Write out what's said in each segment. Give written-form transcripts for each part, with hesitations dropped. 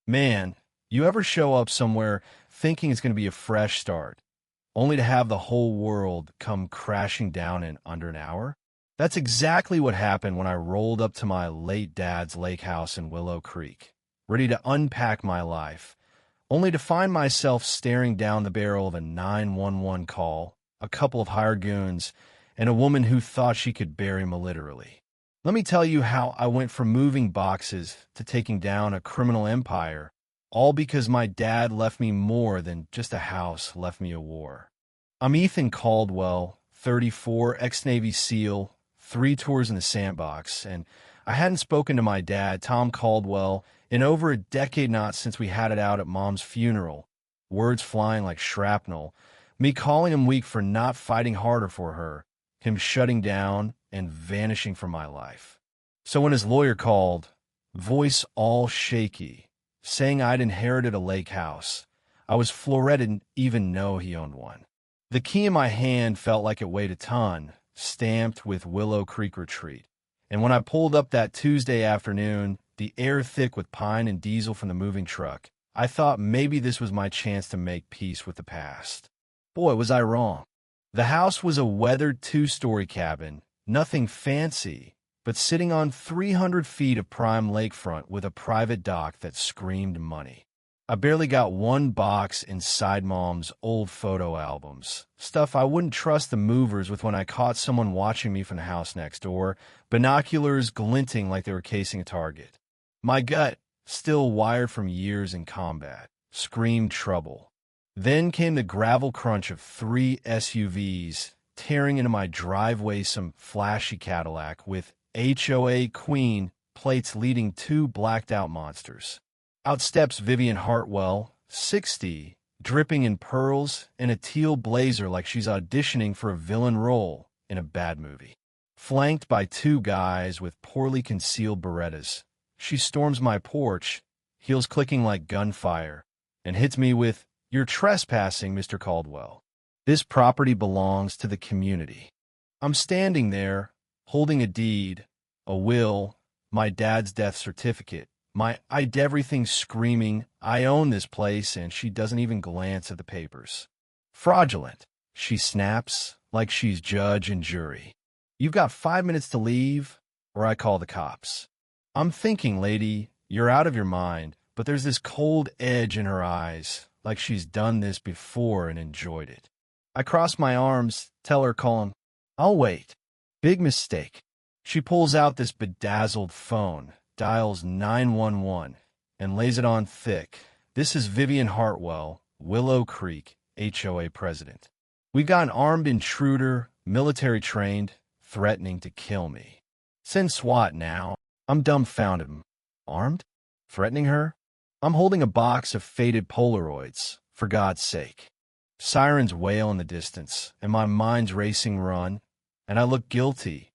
Man, you ever show up somewhere thinking it's going to be a fresh start, only to have the whole world come crashing down in under an hour? That's exactly what happened when I rolled up to my late dad's lake house in Willow Creek, ready to unpack my life, only to find myself staring down the barrel of a 911 call, a couple of hired goons, and a woman who thought she could bury me literally. Let me tell you how I went from moving boxes to taking down a criminal empire, all because my dad left me more than just a house left me a war. I'm Ethan Caldwell, 34, ex-Navy SEAL, 3 tours in the sandbox, and I hadn't spoken to my dad, Tom Caldwell, in over a decade, not since we had it out at Mom's funeral, words flying like shrapnel, me calling him weak for not fighting harder for her, him shutting down and vanishing from my life. So when his lawyer called, voice all shaky, saying I'd inherited a lake house, I was floored and even know he owned one. The key in my hand felt like it weighed a ton, stamped with Willow Creek Retreat. And when I pulled up that Tuesday afternoon, the air thick with pine and diesel from the moving truck, I thought maybe this was my chance to make peace with the past. Boy, was I wrong. The house was a weathered 2-story cabin, nothing fancy, but sitting on 300 feet of prime lakefront with a private dock that screamed money. I barely got one box inside Mom's old photo albums, stuff I wouldn't trust the movers with when I caught someone watching me from the house next door, binoculars glinting like they were casing a target. My gut, still wired from years in combat, screamed trouble. Then came the gravel crunch of 3 SUVs tearing into my driveway, some flashy Cadillac with HOA Queen plates leading 2 blacked-out monsters. Out steps Vivian Hartwell, 60, dripping in pearls and a teal blazer like she's auditioning for a villain role in a bad movie. Flanked by 2 guys with poorly concealed Berettas, she storms my porch, heels clicking like gunfire, and hits me with, "You're trespassing, Mr. Caldwell. This property belongs to the community." I'm standing there, holding a deed, a will, my dad's death certificate, my I'd everything screaming, I own this place, and she doesn't even glance at the papers. Fraudulent, she snaps, like she's judge and jury. You've got 5 minutes to leave, or I call the cops. I'm thinking, lady, you're out of your mind, but there's this cold edge in her eyes, like she's done this before and enjoyed it. I cross my arms, tell her calm, I'll wait. Big mistake. She pulls out this bedazzled phone, dials 911, and lays it on thick. This is Vivian Hartwell, Willow Creek, HOA president. We've got an armed intruder, military trained, threatening to kill me. Send SWAT now. I'm dumbfounded. Armed? Threatening her? I'm holding a box of faded Polaroids, for God's sake. Sirens wail in the distance, and my mind's racing run, and I look guilty.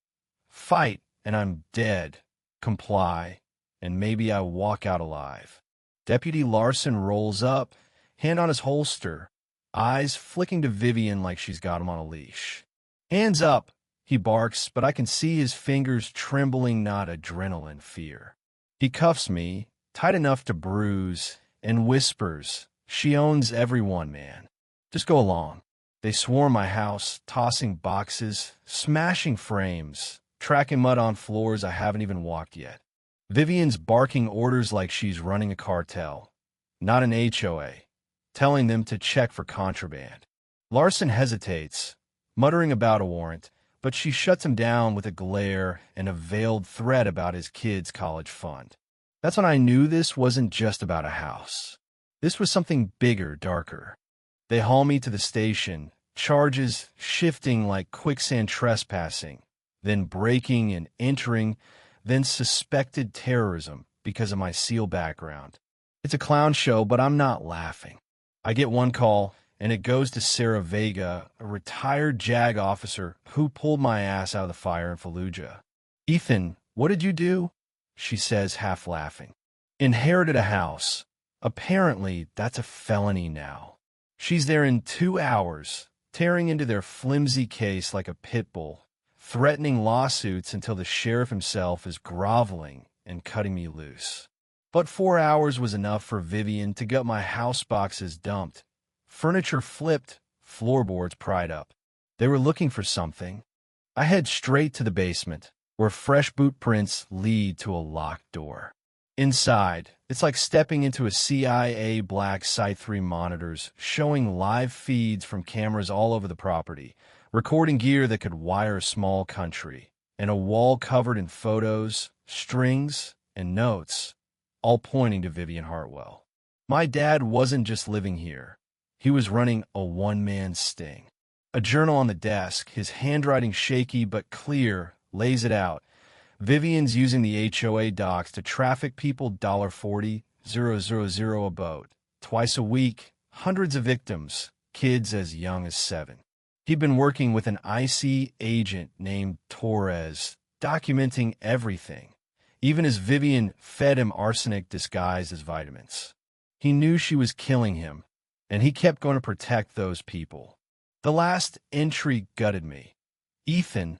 Fight, and I'm dead. Comply, and maybe I walk out alive. Deputy Larson rolls up, hand on his holster, eyes flicking to Vivian like she's got him on a leash. Hands up, he barks, but I can see his fingers trembling, not adrenaline, fear. He cuffs me, tight enough to bruise, and whispers, she owns everyone, man. Just go along. They swarm my house, tossing boxes, smashing frames, tracking mud on floors I haven't even walked yet. Vivian's barking orders like she's running a cartel, not an HOA, telling them to check for contraband. Larson hesitates, muttering about a warrant, but she shuts him down with a glare and a veiled threat about his kids' college fund. That's when I knew this wasn't just about a house. This was something bigger, darker. They haul me to the station, charges shifting like quicksand trespassing, then breaking and entering, then suspected terrorism because of my SEAL background. It's a clown show, but I'm not laughing. I get one call, and it goes to Sarah Vega, a retired JAG officer who pulled my ass out of the fire in Fallujah. "Ethan, what did you do?" she says, half laughing. "Inherited a house. Apparently, that's a felony now." She's there in 2 hours, tearing into their flimsy case like a pit bull, threatening lawsuits until the sheriff himself is groveling and cutting me loose. But 4 hours was enough for Vivian to get my house boxes dumped, furniture flipped, floorboards pried up. They were looking for something. I head straight to the basement, where fresh boot prints lead to a locked door. Inside, it's like stepping into a CIA black Site 3 monitors, showing live feeds from cameras all over the property, recording gear that could wire a small country, and a wall covered in photos, strings, and notes, all pointing to Vivian Hartwell. My dad wasn't just living here. He was running a one-man sting. A journal on the desk, his handwriting shaky but clear, lays it out. Vivian's using the HOA docs to traffic people $40,000 a boat. Twice a week, hundreds of victims, kids as young as 7. He'd been working with an IC agent named Torres, documenting everything, even as Vivian fed him arsenic disguised as vitamins. He knew she was killing him, and he kept going to protect those people. The last entry gutted me. Ethan,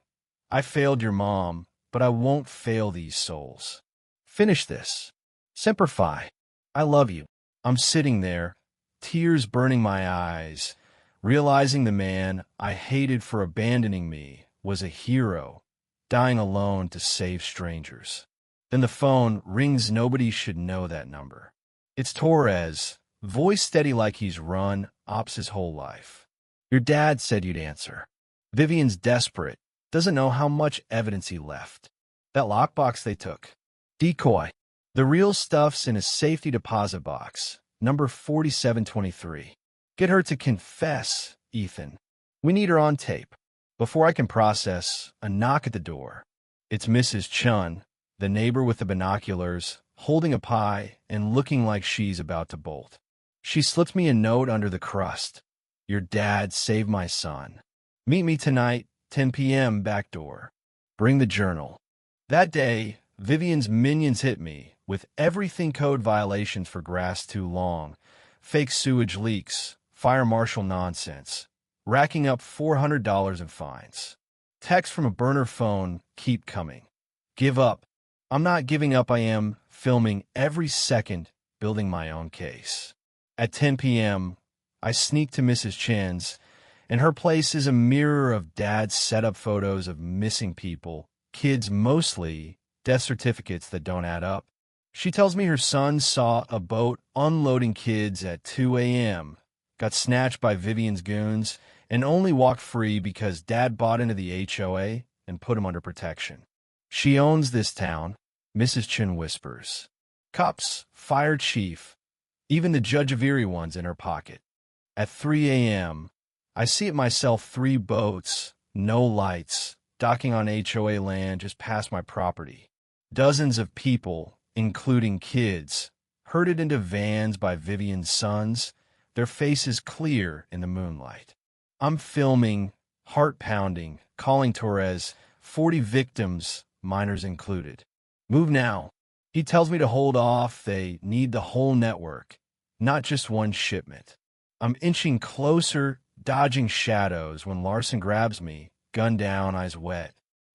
I failed your mom, but I won't fail these souls. Finish this. Semper Fi. I love you. I'm sitting there, tears burning my eyes, realizing the man I hated for abandoning me was a hero, dying alone to save strangers. Then the phone rings. Nobody should know that number. It's Torres, voice steady like he's run ops his whole life. Your dad said you'd answer. Vivian's desperate. Doesn't know how much evidence he left. That lockbox they took. Decoy. The real stuff's in a safety deposit box, number 4723. Get her to confess, Ethan. We need her on tape. Before I can process, a knock at the door. It's Mrs. Chun, the neighbor with the binoculars, holding a pie and looking like she's about to bolt. She slips me a note under the crust. Your dad saved my son. Meet me tonight, 10 p.m. back door. Bring the journal. That day, Vivian's minions hit me with everything code violations for grass too long, fake sewage leaks, fire marshal nonsense, racking up $400 in fines. Texts from a burner phone keep coming. Give up. I'm not giving up. I am filming every second, building my own case. At 10 p.m., I sneak to Mrs. Chen's, and her place is a mirror of Dad's set-up photos of missing people, kids mostly, death certificates that don't add up. She tells me her son saw a boat unloading kids at 2 a.m., got snatched by Vivian's goons, and only walked free because Dad bought into the HOA and put him under protection. She owns this town, Mrs. Chen whispers. Cops, fire chief, even the Judge of Erie one's in her pocket. At 3 a.m., I see it myself, 3 boats, no lights, docking on HOA land just past my property. Dozens of people, including kids, herded into vans by Vivian's sons, their faces clear in the moonlight. I'm filming, heart pounding, calling Torres, 40 victims, minors included. Move now. He tells me to hold off. They need the whole network, not just one shipment. I'm inching closer, dodging shadows, when Larson grabs me, gun down, eyes wet.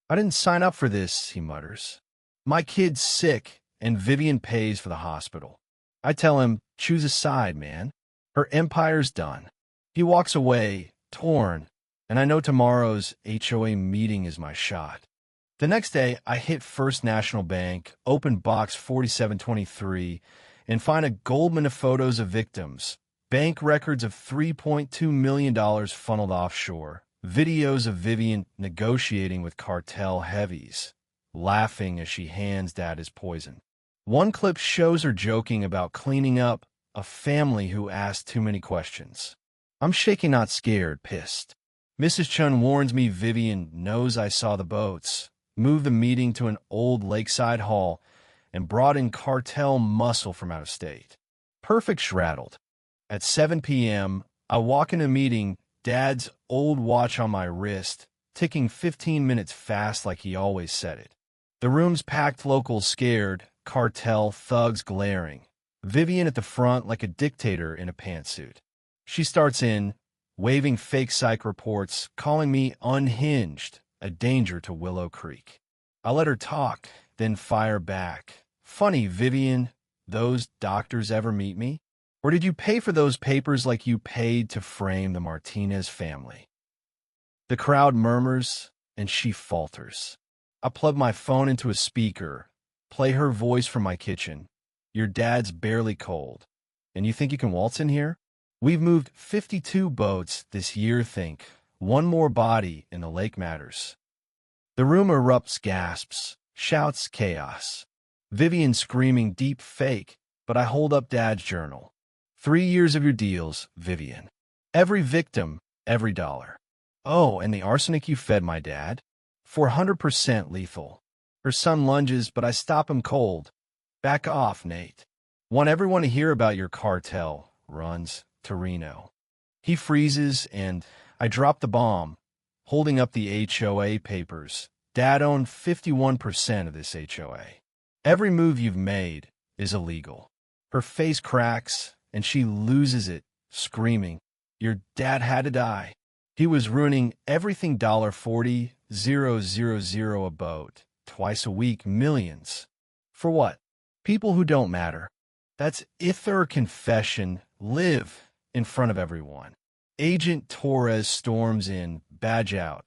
I didn't sign up for this, he mutters. My kid's sick, and Vivian pays for the hospital. I tell him, choose a side, man. Her empire's done. He walks away, torn, and I know tomorrow's HOA meeting is my shot. The next day, I hit First National Bank, open box 4723, and find a Goldman of photos of victims. Bank records of $3.2 million funneled offshore. Videos of Vivian negotiating with cartel heavies, laughing as she hands Dad his poison. One clip shows her joking about cleaning up a family who asked too many questions. I'm shaking, not scared, pissed. Mrs. Chun warns me Vivian knows I saw the boats, moved the meeting to an old lakeside hall, and brought in cartel muscle from out of state. Perfect shrattled. At 7 p.m., I walk in a meeting, Dad's old watch on my wrist, ticking 15 minutes fast like he always said it. The room's packed, locals scared, cartel thugs glaring. Vivian at the front like a dictator in a pantsuit. She starts in, waving fake psych reports, calling me unhinged, a danger to Willow Creek. I let her talk, then fire back. Funny, Vivian, those doctors ever meet me? Or did you pay for those papers like you paid to frame the Martinez family? The crowd murmurs, and she falters. I plug my phone into a speaker, play her voice from my kitchen. Your dad's barely cold. And you think you can waltz in here? We've moved 52 boats this year, think. One more body in the lake matters. The room erupts, gasps, shouts, chaos. Vivian screaming deep fake, but I hold up Dad's journal. 3 years of your deals, Vivian. Every victim, every dollar. Oh, and the arsenic you fed my dad? 400% lethal. Her son lunges, but I stop him cold. Back off, Nate. Want everyone to hear about your cartel, runs to Reno. He freezes, and I drop the bomb, holding up the HOA papers. Dad owned 51% of this HOA. Every move you've made is illegal. Her face cracks, and she loses it, screaming, your dad had to die. He was ruining everything. $40,000 a boat, twice a week, millions. For what? People who don't matter. That's if their confession, live in front of everyone. Agent Torres storms in, badge out.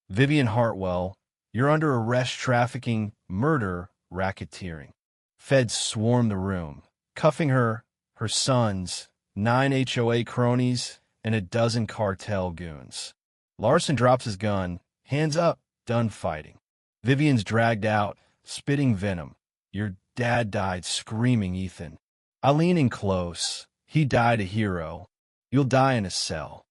Vivian Hartwell, you're under arrest, trafficking, murder, racketeering. Feds swarm the room, cuffing her, her sons, 9 HOA cronies, and a dozen cartel goons. Larson drops his gun, hands up, done fighting. Vivian's dragged out, spitting venom. Your dad died, screaming, Ethan. I lean in close. He died a hero. You'll die in a cell.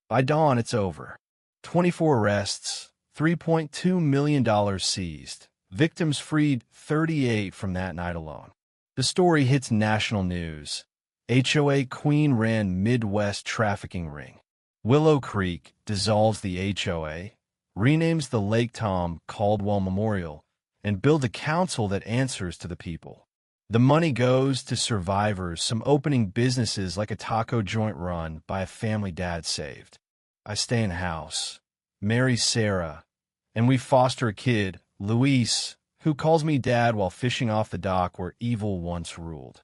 By dawn, it's over. 24 arrests, $3.2 million seized. Victims freed, 38 from that night alone. The story hits national news. HOA queen ran Midwest trafficking ring. Willow Creek dissolves the HOA, renames the Lake Tom Caldwell Memorial, and builds a council that answers to the people. The money goes to survivors, some opening businesses like a taco joint run by a family dad saved. I stay in house, marry Sarah, and we foster a kid, Luis, who calls me dad while fishing off the dock where evil once ruled.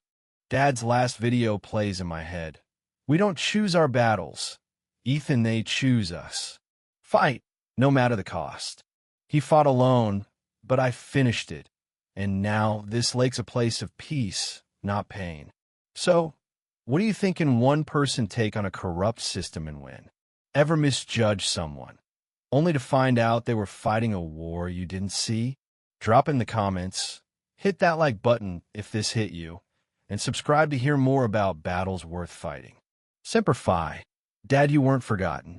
Dad's last video plays in my head. We don't choose our battles. Ethan, they choose us. Fight, no matter the cost. He fought alone, but I finished it. And now this lake's a place of peace, not pain. So, what do you think can one person take on a corrupt system and win? Ever misjudge someone, only to find out they were fighting a war you didn't see? Drop in the comments, hit that like button if this hit you, and subscribe to hear more about battles worth fighting. Semper Fi. Dad, you weren't forgotten.